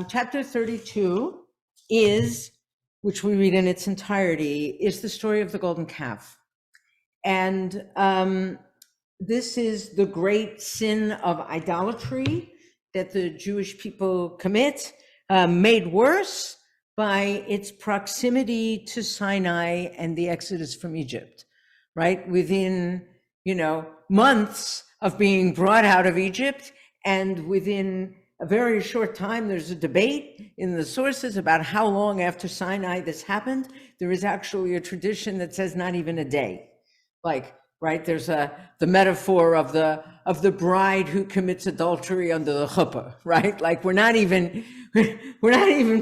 Chapter 32 is, which we read in its entirety, is the story of the golden calf. And this is the great sin of idolatry that the Jewish people commit, made worse by its proximity to Sinai and the exodus from Egypt, right? Within, months of being brought out of Egypt, and within a very short time, there's a debate in the sources about how long after Sinai this happened. There is actually a tradition that says not even a day. Right, there's the metaphor of the bride who commits adultery under the chuppah, right? Like we're not even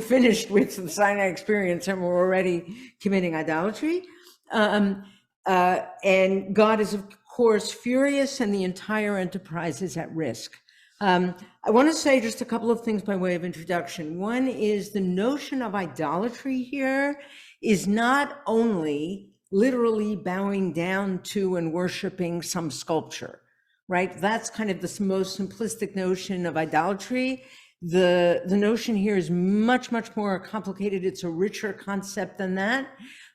finished with the Sinai experience and we're already committing idolatry. And God is, of course, furious, and the entire enterprise is at risk. I want to say just a couple of things by way of introduction. One is the notion of idolatry here is not only literally bowing down to and worshiping some sculpture, right? That's kind of the most simplistic notion of idolatry. The notion here is much, much more complicated. It's a richer concept than that.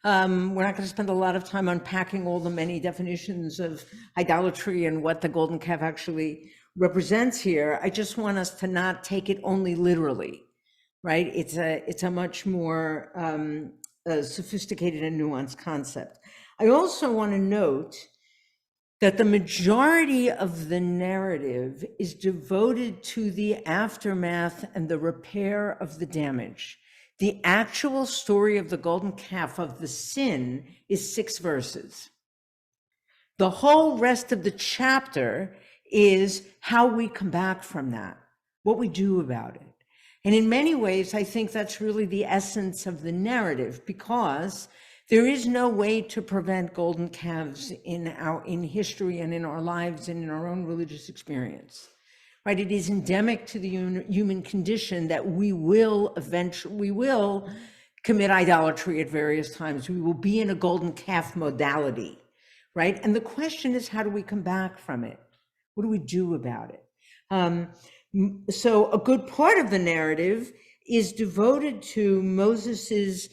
We're not going to spend a lot of time unpacking all the many definitions of idolatry and what the golden calf actually represents here. I just want us to not take it only literally, right? It's a much more sophisticated and nuanced concept. I also want to note that the majority of the narrative is devoted to the aftermath and the repair of the damage. The actual story of the golden calf, of the sin, is 6 verses. The whole rest of the chapter is how we come back from that, what we do about it. And in many ways, I think that's really the essence of the narrative, because there is no way to prevent golden calves in history and in our lives and in our own religious experience, right? It is endemic to the human condition that we will commit idolatry at various times. We will be in a golden calf modality, right? And the question is, how do we come back from it? What do we do about it? So a good part of the narrative is devoted to Moses's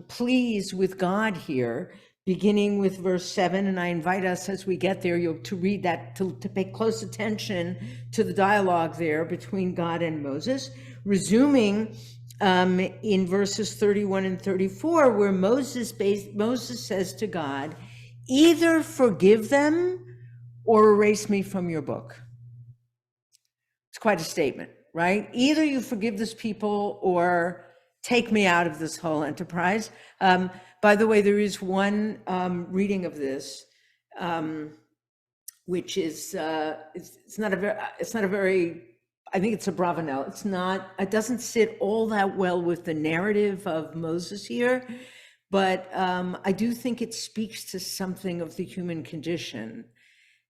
pleas with God here, beginning with verse 7. And I invite us, as we get there, to read that, to pay close attention to the dialogue there between God and Moses, resuming in verses 31 and 34, where Moses says to God, either forgive them or erase me from your book. It's quite a statement, right? Either you forgive this people or take me out of this whole enterprise. By the way, there is one reading of this, which is it's not a very, I think it's a bravanel. It doesn't sit all that well with the narrative of Moses here, but I do think it speaks to something of the human condition.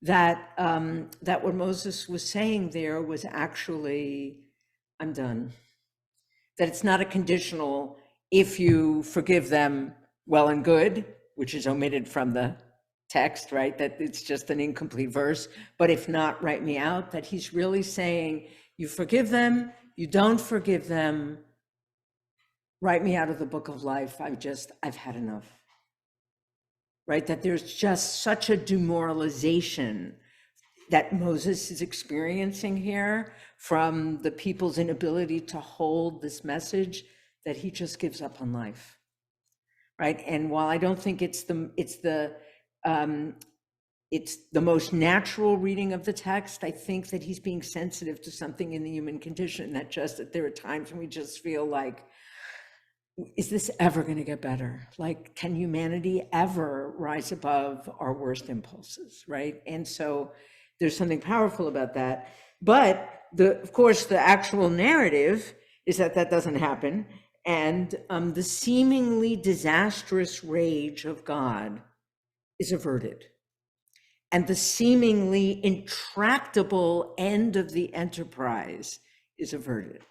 That what Moses was saying there was actually, I'm done. That it's not a conditional, if you forgive them, well and good, which is omitted from the text, right? That it's just an incomplete verse, but if not, write me out. That he's really saying, you forgive them, you don't forgive them, write me out of the book of life. I've had enough. Right, that there's just such a demoralization that Moses is experiencing here from the people's inability to hold this message, that he just gives up on life, right? And while I don't think it's the most natural reading of the text, I think that he's being sensitive to something in the human condition, that there are times when we just feel like, is this ever going to get better? Like, can humanity ever rise above our worst impulses, right? And so there's something powerful about that. But of course, the actual narrative is that doesn't happen. And the seemingly disastrous rage of God is averted. And the seemingly intractable end of the enterprise is averted.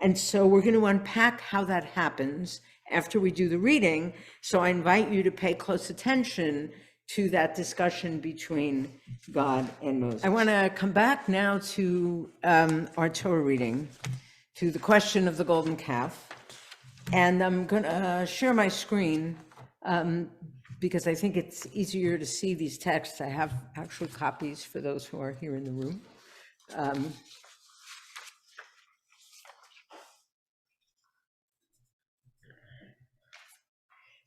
And so we're going to unpack how that happens after we do the reading. So I invite you to pay close attention to that discussion between God and Moses. I want to come back now to our Torah reading. to the question of the golden calf. And I'm going to share my screen because I think it's easier to see these texts. I have actual copies for those who are here in the room.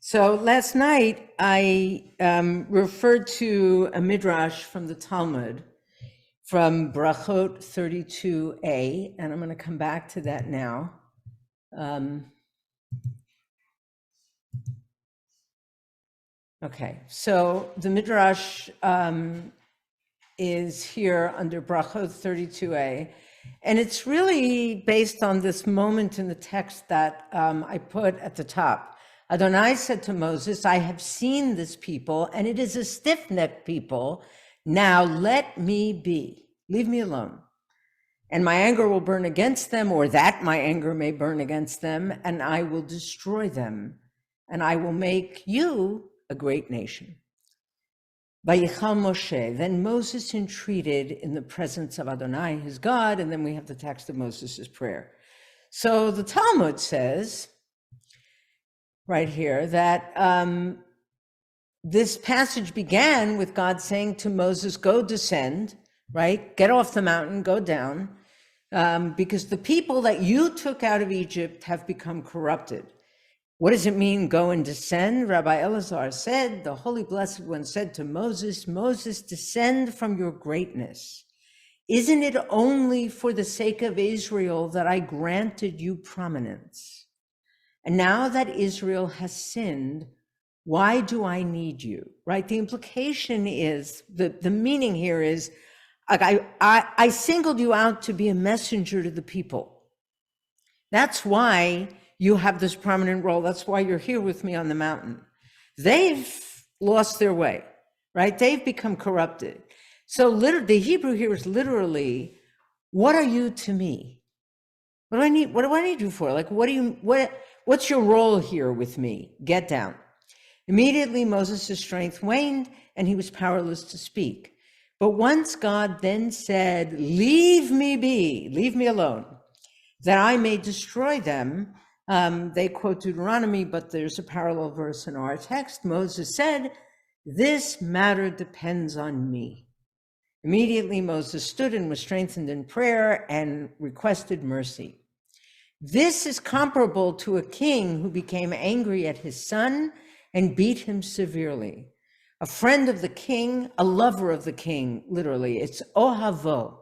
So last night I referred to a midrash from the Talmud from Brachot 32a, and I'm going to come back to that now. Okay, so the midrash is here under Brachot 32a, and it's really based on this moment in the text that I put at the top. Adonai said to Moses, I have seen this people, and it is a stiff-necked people. Now let me be. Leave me alone. And my anger will burn against them, or that my anger may burn against them, and I will destroy them, and I will make you a great nation. Vayichal Moshe, then Moses entreated in the presence of Adonai, his God, and then we have the text of Moses' prayer. So the Talmud says, right here, that this passage began with God saying to Moses, go descend, right? Get off the mountain, go down, because the people that you took out of Egypt have become corrupted. What does it mean, go and descend? Rabbi Elazar said, the Holy Blessed One said to Moses, Moses, descend from your greatness. Isn't it only for the sake of Israel that I granted you prominence? And now that Israel has sinned, why do I need you? Right? The implication is, the meaning here is, like I singled you out to be a messenger to the people. That's why you have this prominent role. That's why you're here with me on the mountain. They've lost their way, right? They've become corrupted. So the Hebrew here is literally, what are you to me? What do I need you for? Like, what's your role here with me? Get down. Immediately Moses' strength waned and he was powerless to speak. But once God then said, leave me be, leave me alone, that I may destroy them. They quote Deuteronomy, but there's a parallel verse in our text. Moses said, this matter depends on me. Immediately Moses stood and was strengthened in prayer and requested mercy. This is comparable to a king who became angry at his son and beat him severely. A friend of the king, a lover of the king, literally, it's ohavo.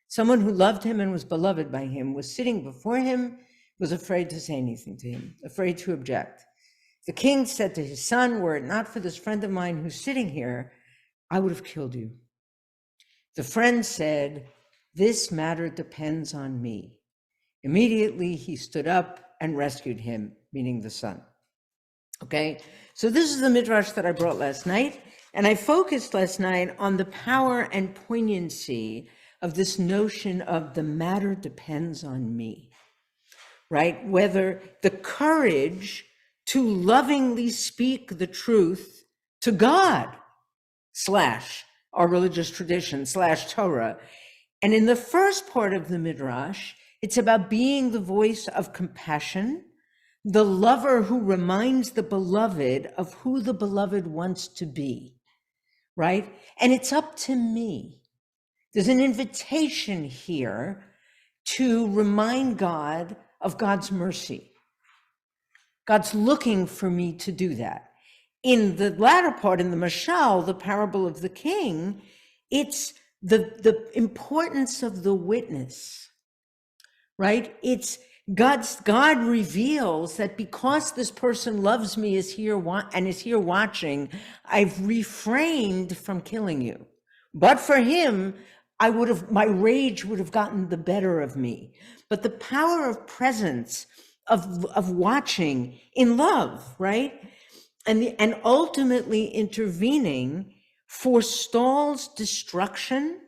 Someone who loved him and was beloved by him was sitting before him, was afraid to say anything to him, afraid to object. The king said to his son, were it not for this friend of mine who's sitting here, I would have killed you. The friend said, this matter depends on me. Immediately he stood up and rescued him, meaning the son. Okay, so this is the midrash that I brought last night, and I focused last night on the power and poignancy of this notion of the matter depends on me, right? Whether the courage to lovingly speak the truth to God / our religious tradition / Torah. And in the first part of the midrash, it's about being the voice of compassion, the lover who reminds the beloved of who the beloved wants to be, right? And it's up to me. There's an invitation here to remind God of God's mercy. God's looking for me to do that. In the latter part, in the mashal, the parable of the king, it's the importance of the witness, right? It's God reveals that because this person loves me is here watching, I've refrained from killing you. But for him, my rage would have gotten the better of me. But the power of presence, of watching in love, right? And ultimately intervening forestalls destruction,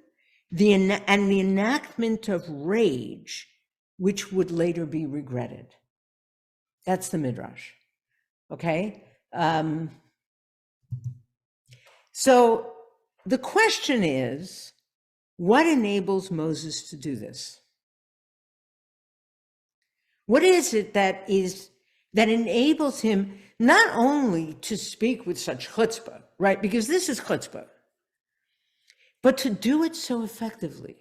and the enactment of rage, which would later be regretted. That's the midrash, okay? So the question is, what enables Moses to do this? What is it that enables him not only to speak with such chutzpah, right? Because this is chutzpah, but to do it so effectively.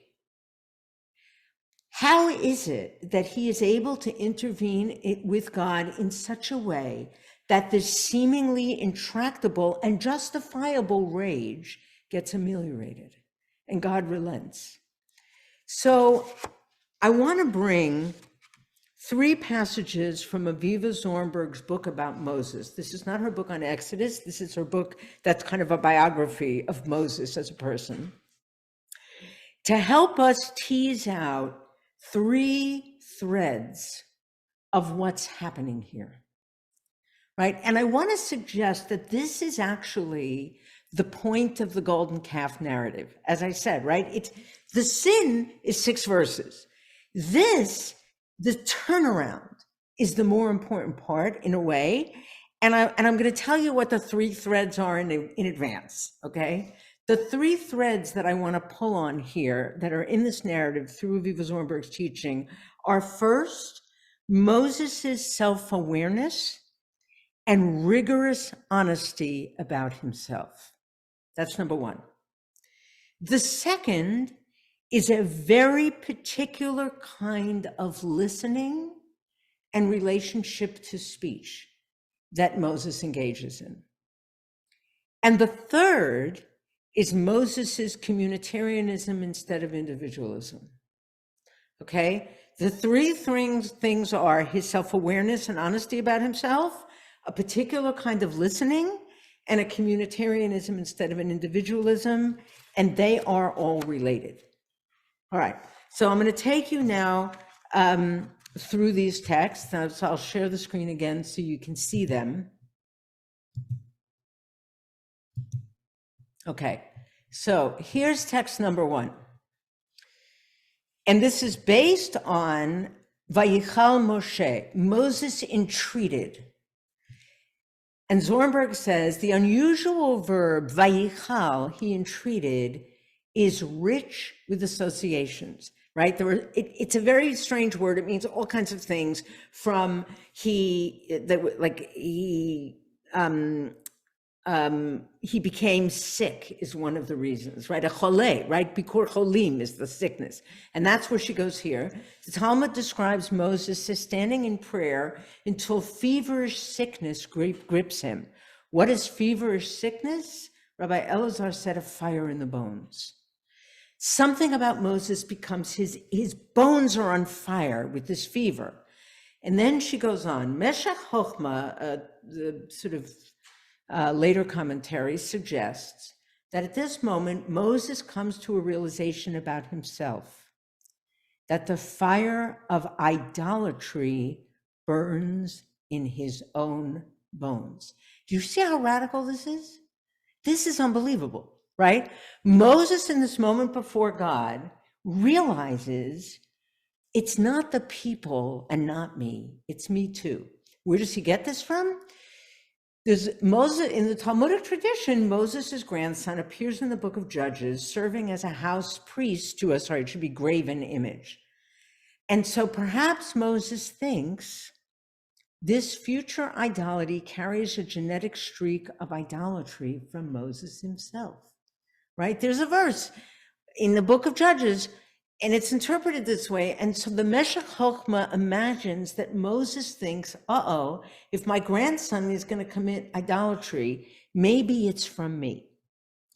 How is it that he is able to intervene with God in such a way that this seemingly intractable and justifiable rage gets ameliorated and God relents? So I want to bring 3 passages from Aviva Zornberg's book about Moses. This is not her book on Exodus. This is her book that's kind of a biography of Moses as a person, to help us tease out 3 threads of what's happening here, right? And I want to suggest that this is actually the point of the golden calf narrative. As I said, right? The sin is 6 verses. The turnaround is the more important part in a way. And I'm going to tell you what the 3 threads are in advance, okay? The 3 threads that I want to pull on here that are in this narrative through Aviva Zornberg's teaching are, first, Moses's self-awareness and rigorous honesty about himself. That's number 1. The second is a very particular kind of listening and relationship to speech that Moses engages in. And the third is Moses's communitarianism instead of individualism. Okay? The 3 things are his self-awareness and honesty about himself, a particular kind of listening, and a communitarianism instead of an individualism, and they are all related. All right, so I'm going to take you now through these texts. So I'll share the screen again so you can see them. Okay, so here's text number 1. And this is based on Vayichal Moshe, Moses entreated. And Zornberg says the unusual verb Vayichal, he entreated, is rich with associations, right? It's a very strange word. It means all kinds of things, from he became sick is one of the reasons, right? A chole, right? Bikur cholim is the sickness. And that's where she goes here. The Talmud describes Moses as standing in prayer until feverish sickness grips him. What is feverish sickness? Rabbi Elazar said, a fire in the bones. Something about Moses becomes his bones are on fire with this fever. And then she goes on, Meshach Chochma, the sort of later commentary suggests that at this moment, Moses comes to a realization about himself, that the fire of idolatry burns in his own bones. Do you see how radical this is? This is unbelievable, right? Moses, in this moment before God, realizes it's not the people and not me, it's me too. Where does he get this from? There's Moses, in the Talmudic tradition, Moses' grandson appears in the book of Judges, serving as a house priest to it should be graven image. And so perhaps Moses thinks this future idolatry carries a genetic streak of idolatry from Moses himself, right? There's a verse in the book of Judges, and it's interpreted this way. And so the Meshach Chochma imagines that Moses thinks, if my grandson is going to commit idolatry, maybe it's from me.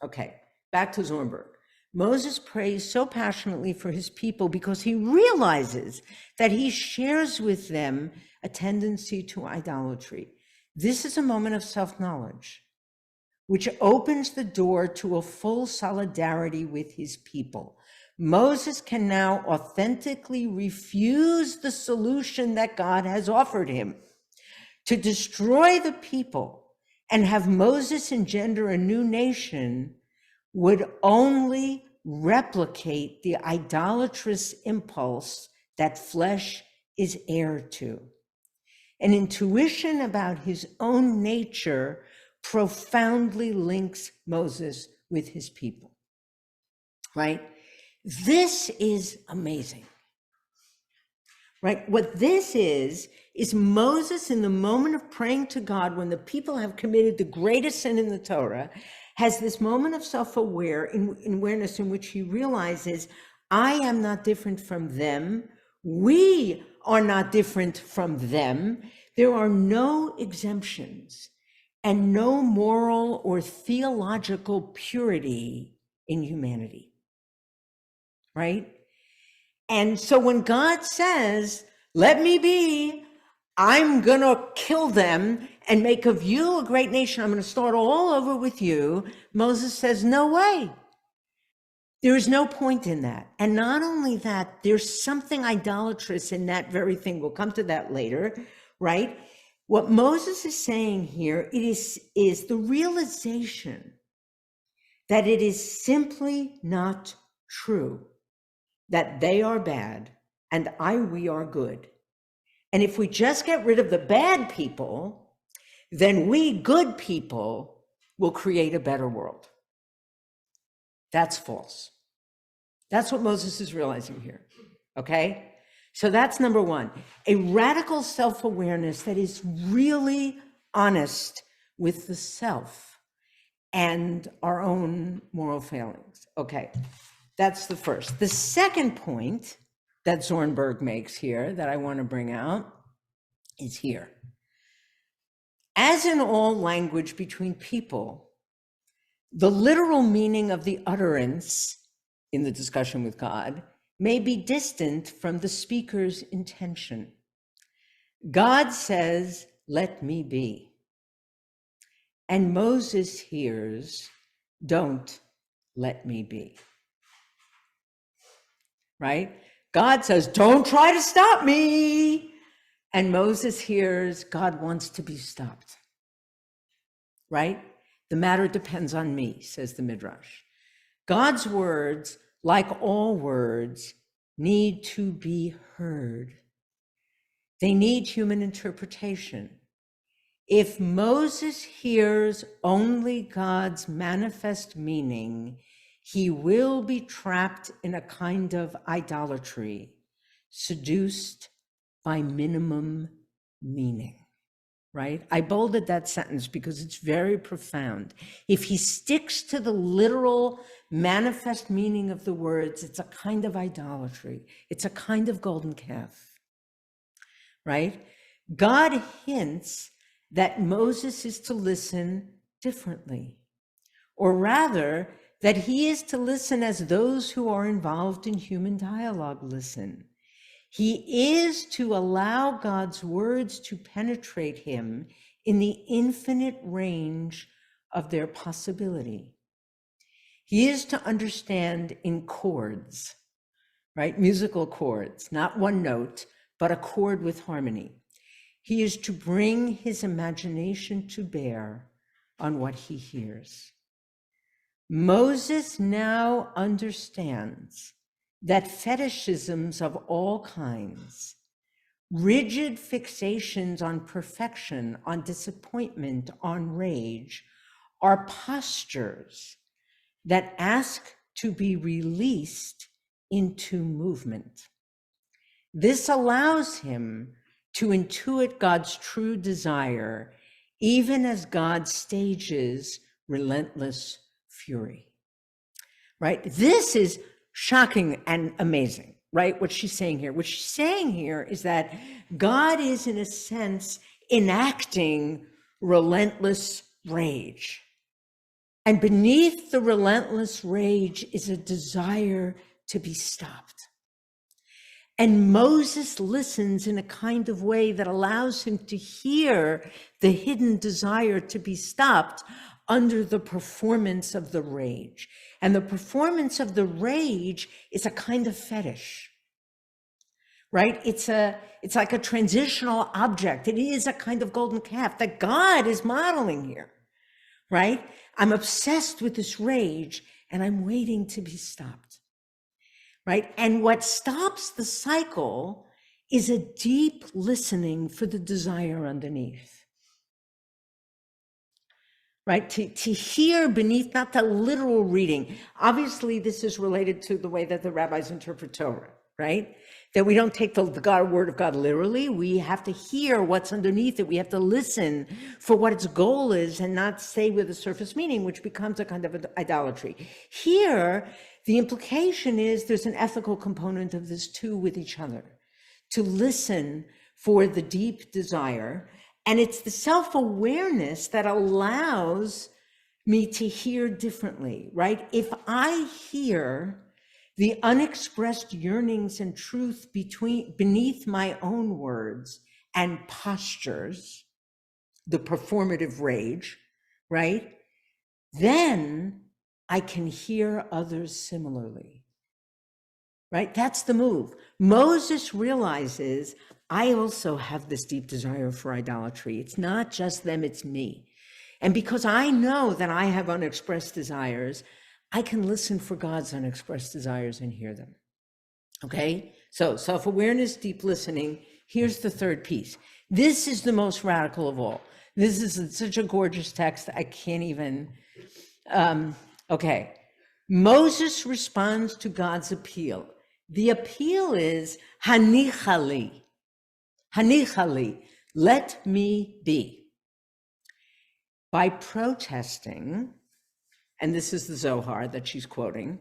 Okay, back to Zornberg. Moses prays so passionately for his people because he realizes that he shares with them a tendency to idolatry. This is a moment of self-knowledge, which opens the door to a full solidarity with his people. Moses can now authentically refuse the solution that God has offered him to destroy the people and have Moses engender a new nation would only replicate the idolatrous impulse that flesh is heir to. An intuition about his own nature profoundly links Moses with his people, right? This is amazing. right? What this is Moses in the moment of praying to God when the people have committed the greatest sin in the Torah, has this moment of awareness in which he realizes, I am not different from them. We are not different from them. There are no exemptions and no moral or theological purity in humanity, right? And so when God says, let me be, I'm going to kill them and make of you a great nation, I'm going to start all over with you, Moses says, no way. There is no point in that. And not only that, there's something idolatrous in that very thing. We'll come to that later, right? What Moses is saying here, is the realization that it is simply not true that they are bad and we are good. And if we just get rid of the bad people, then we good people will create a better world. That's false. That's what Moses is realizing here, okay? So that's number one, a radical self-awareness that is really honest with the self and our own moral failings. Okay, that's the first. The second point that Zornberg makes here that I want to bring out is here. As in all language between people, the literal meaning of the utterance in the discussion with God may be distant from the speaker's intention. God says, let me be. And Moses hears, don't let me be. Right? God says, don't try to stop me. And Moses hears, God wants to be stopped. Right? The matter depends on me, says the Midrash. God's words, like all words, need to be heard. They need human interpretation. If Moses hears only God's manifest meaning, he will be trapped in a kind of idolatry, seduced by minimum meaning. Right? I bolded that sentence because it's very profound. If he sticks to the literal manifest meaning of the words, it's a kind of idolatry. It's a kind of golden calf, right? God hints that Moses is to listen differently, or rather that he is to listen as those who are involved in human dialogue listen. He is to allow God's words to penetrate him in the infinite range of their possibility. He is to understand in chords, right? Musical chords, not one note, but a chord with harmony. He is to bring his imagination to bear on what he hears. Moses now understands that fetishisms of all kinds, rigid fixations on perfection, on disappointment, on rage, are postures that ask to be released into movement. This allows him to intuit God's true desire, even as God stages relentless fury. Right? This is shocking and amazing, right? What she's saying here. What she's saying here is that God is, in a sense, enacting relentless rage. And beneath the relentless rage is a desire to be stopped. And Moses listens in a kind of way that allows him to hear the hidden desire to be stopped under the performance of the rage. And the performance of the rage is a kind of fetish, right? It's like a transitional object. It is a kind of golden calf that God is modeling here, right? I'm obsessed with this rage and I'm waiting to be stopped, right? And what stops the cycle is a deep listening for the desire underneath. Right? To hear beneath, not the literal reading. Obviously, this is related to the way that the rabbis interpret Torah, right? That we don't take the word of God literally. We have to hear what's underneath it. We have to listen for what its goal is and not say with a surface meaning, which becomes a kind of idolatry. Here, the implication is there's an ethical component of this too with each other, to listen for the deep desire. And it's the self-awareness that allows me to hear differently, right? If I hear the unexpressed yearnings and truth beneath my own words and postures, the performative rage, right? Then I can hear others similarly, right? That's the move. Moses realizes, I also have this deep desire for idolatry. It's not just them, it's me. And because I know that I have unexpressed desires, I can listen for God's unexpressed desires and hear them. Okay? So self-awareness, deep listening. Here's the third piece. This is the most radical of all. This is such a gorgeous text. I can't even. Okay. Moses responds to God's appeal. The appeal is, Hanichali. Hanichali. Let me be. By protesting, and this is the Zohar that she's quoting,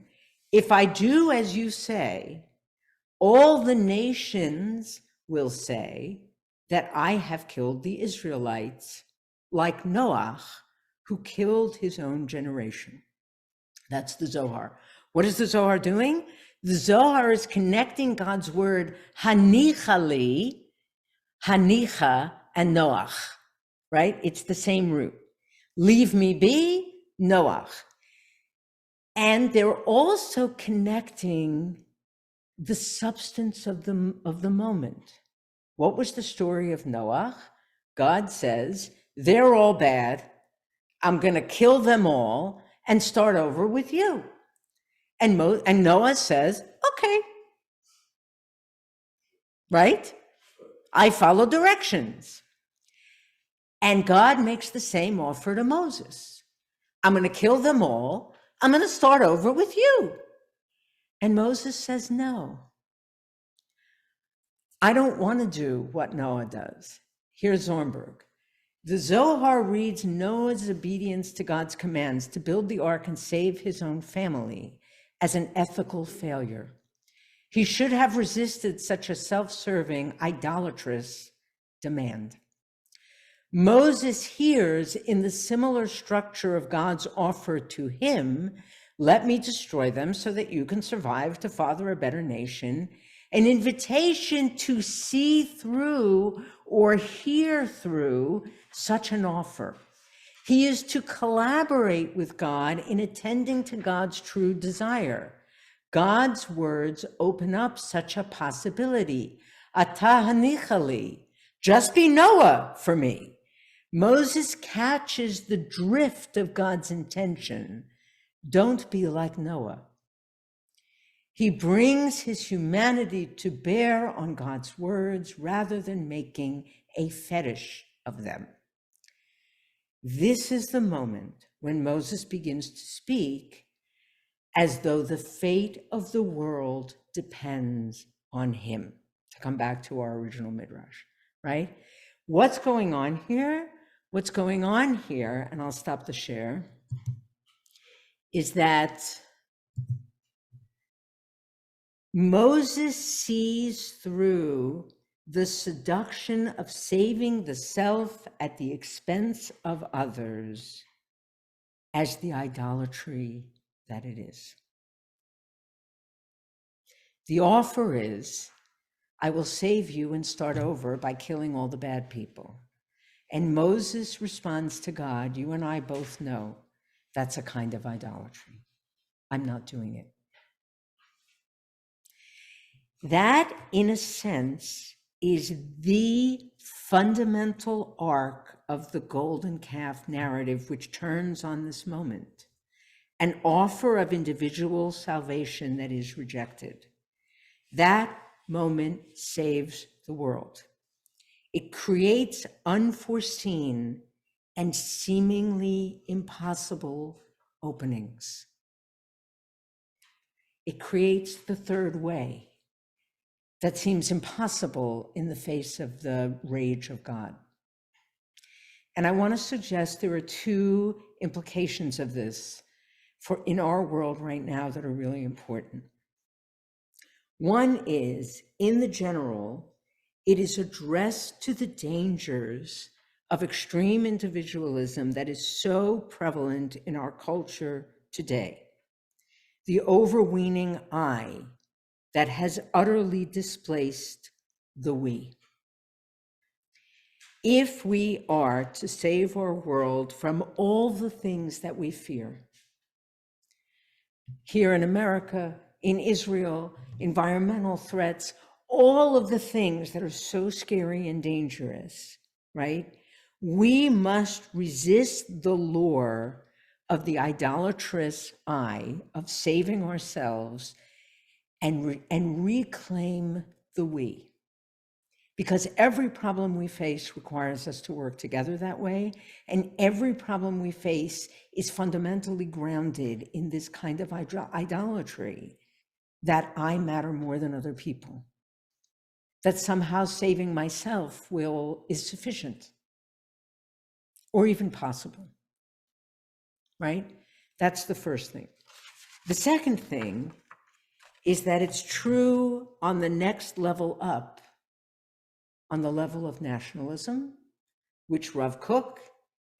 if I do as you say, all the nations will say that I have killed the Israelites, like Noach, who killed his own generation. That's the Zohar. What is the Zohar doing? The Zohar is connecting God's word, Hanichali, Hanicha, and Noach, right? It's the same root. Leave me be, Noach. And they're also connecting the substance of the moment. What was the story of Noach? God says, they're all bad. I'm going to kill them all and start over with you. And Noah says, okay, right? I follow directions. And God makes the same offer to Moses. I'm going to kill them all. I'm going to start over with you. And Moses says, no. I don't want to do what Noah does. Here's Uhrbach. The Zohar reads Noah's obedience to God's commands to build the ark and save his own family as an ethical failure. He should have resisted such a self-serving, idolatrous demand. Moses hears in the similar structure of God's offer to him, let me destroy them so that you can survive to father a better nation, an invitation to see through or hear through such an offer. He is to collaborate with God in attending to God's true desire. God's words open up such a possibility. Atah hanichali, just be Noah for me. Moses catches the drift of God's intention. Don't be like Noah. He brings his humanity to bear on God's words rather than making a fetish of them. This is the moment when Moses begins to speak as though the fate of the world depends on him. To come back to our original midrash, right? What's going on here? What's going on here, and I'll stop the share, is that Moses sees through the seduction of saving the self at the expense of others as the idolatry that it is. The offer is, I will save you and start over by killing all the bad people. And Moses responds to God, you and I both know that's a kind of idolatry. I'm not doing it. That, in a sense, is the fundamental arc of the golden calf narrative, which turns on this moment, an offer of individual salvation that is rejected. That moment saves the world. It creates unforeseen and seemingly impossible openings. It creates the third way. that seems impossible in the face of the rage of God. And I want to suggest there are two implications of this for in our world right now that are really important. One is, in the general, it is addressed to the dangers of extreme individualism that is so prevalent in our culture today. The overweening I that has utterly displaced the we. If we are to save our world from all the things that we fear, here in America, in Israel, environmental threats, all of the things that are so scary and dangerous, right? We must resist the lure of the idolatrous I, of saving ourselves, and reclaim the we. Because every problem we face requires us to work together that way. And every problem we face is fundamentally grounded in this kind of idolatry that I matter more than other people, that somehow saving myself is sufficient or even possible, right? That's the first thing. The second thing is that it's true on the next level up, on the level of nationalism, which Rav Kook,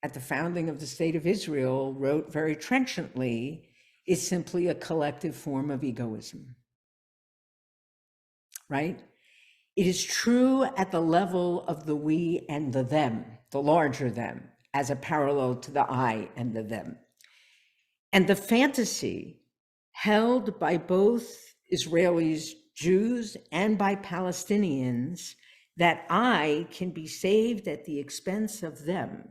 at the founding of the State of Israel, wrote very trenchantly, is simply a collective form of egoism, right? It is true at the level of the we and the them, the larger them, as a parallel to the I and the them. And the fantasy held by both Israelis, Jews, and by Palestinians that I can be saved at the expense of them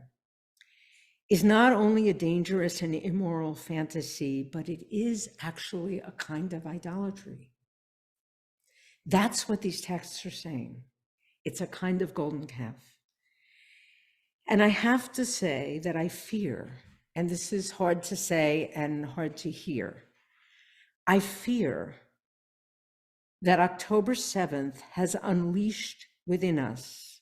is not only a dangerous and immoral fantasy, but it is actually a kind of idolatry. That's what these texts are saying. It's a kind of golden calf. And I have to say that I fear, and this is hard to say and hard to hear, I fear that October 7th has unleashed within us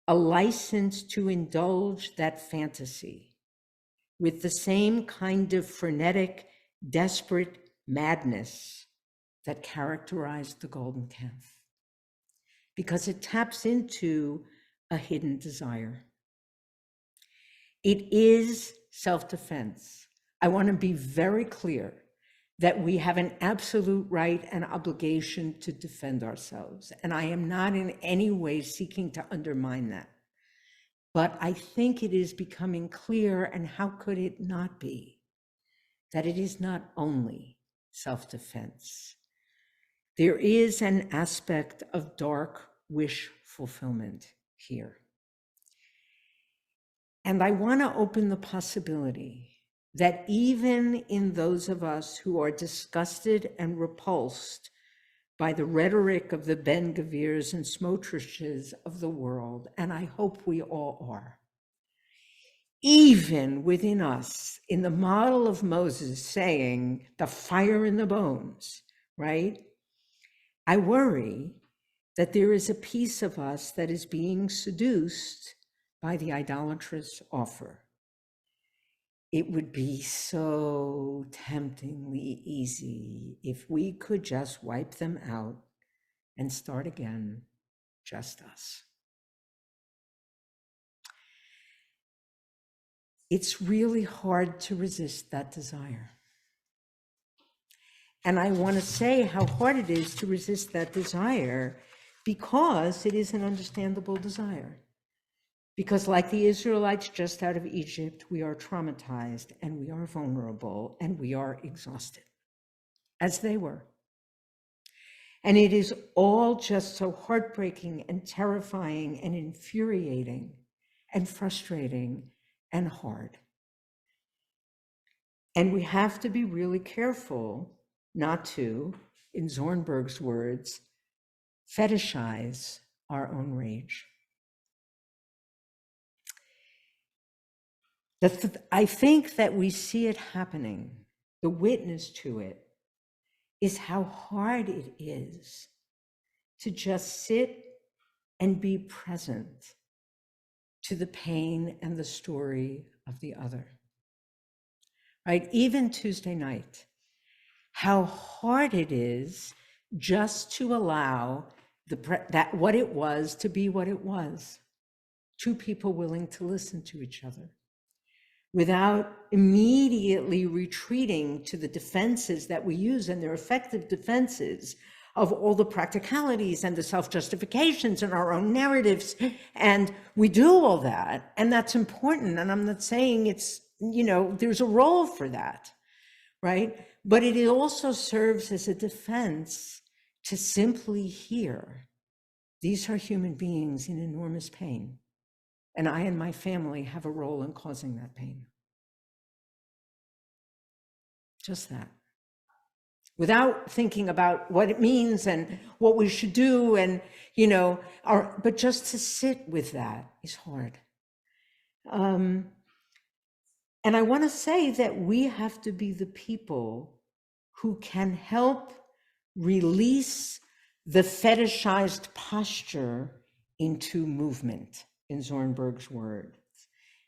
a license to indulge that fantasy with the same kind of frenetic, desperate madness that characterized the golden calf, because it taps into a hidden desire. It is self-defense. I want to be very clear that we have an absolute right and obligation to defend ourselves, and I am not in any way seeking to undermine that. But I think it is becoming clear, and how could it not be, that it is not only self-defense. There is an aspect of dark wish fulfillment here. And I want to open the possibility that even in those of us who are disgusted and repulsed by the rhetoric of the Ben Gavirs and Smotriches of the world, and I hope we all are, even within us, in the model of Moses saying, the fire in the bones, right? I worry that there is a piece of us that is being seduced by the idolatrous offer. It would be so temptingly easy if we could just wipe them out and start again, just us. It's really hard to resist that desire. And I want to say how hard it is to resist that desire, because it is an understandable desire. Because like the Israelites just out of Egypt, we are traumatized and we are vulnerable and we are exhausted, as they were. And it is all just so heartbreaking and terrifying and infuriating and frustrating and hard. And we have to be really careful not to, in Zornberg's words, fetishize our own rage. I think that we see it happening. The witness to it is how hard it is to just sit and be present to the pain and the story of the other, right? Even Tuesday night, how hard it is just to allow that what it was to be what it was. Two people willing to listen to each other without immediately retreating to the defenses that we use, and they're effective defenses of all the practicalities and the self-justifications and our own narratives. And we do all that, and that's important. And I'm not saying it's, there's a role for that, right? But it also serves as a defense to simply hear, these are human beings in enormous pain, and I and my family have a role in causing that pain. Just that. Without thinking about what it means and what we should do, and, but just to sit with that is hard. And I want to say that we have to be the people who can help release the fetishized posture into movement, in Zornberg's words.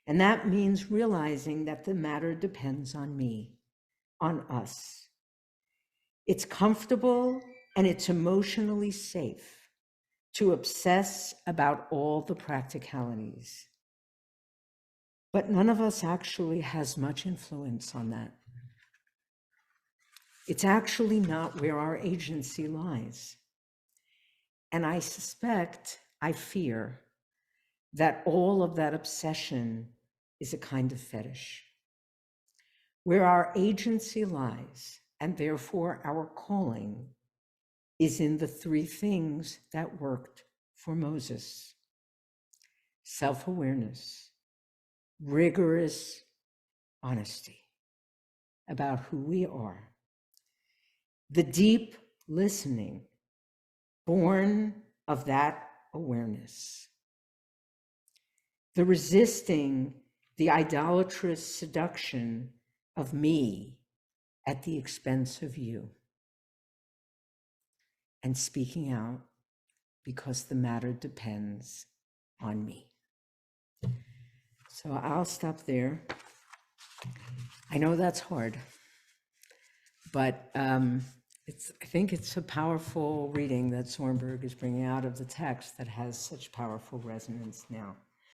And that means realizing that the matter depends on me, on us. It's comfortable and it's emotionally safe to obsess about all the practicalities. But none of us actually has much influence on that. It's actually not where our agency lies. And I suspect, I fear, that all of that obsession is a kind of fetish. Where our agency lies, and therefore our calling, is in the three things that worked for Moses: self-awareness, rigorous honesty about who we are, the deep listening born of that awareness, the resisting the idolatrous seduction of me at the expense of you, and speaking out because the matter depends on me. So I'll stop there. I know that's hard, but I think it's a powerful reading that Zornberg is bringing out of the text that has such powerful resonance now.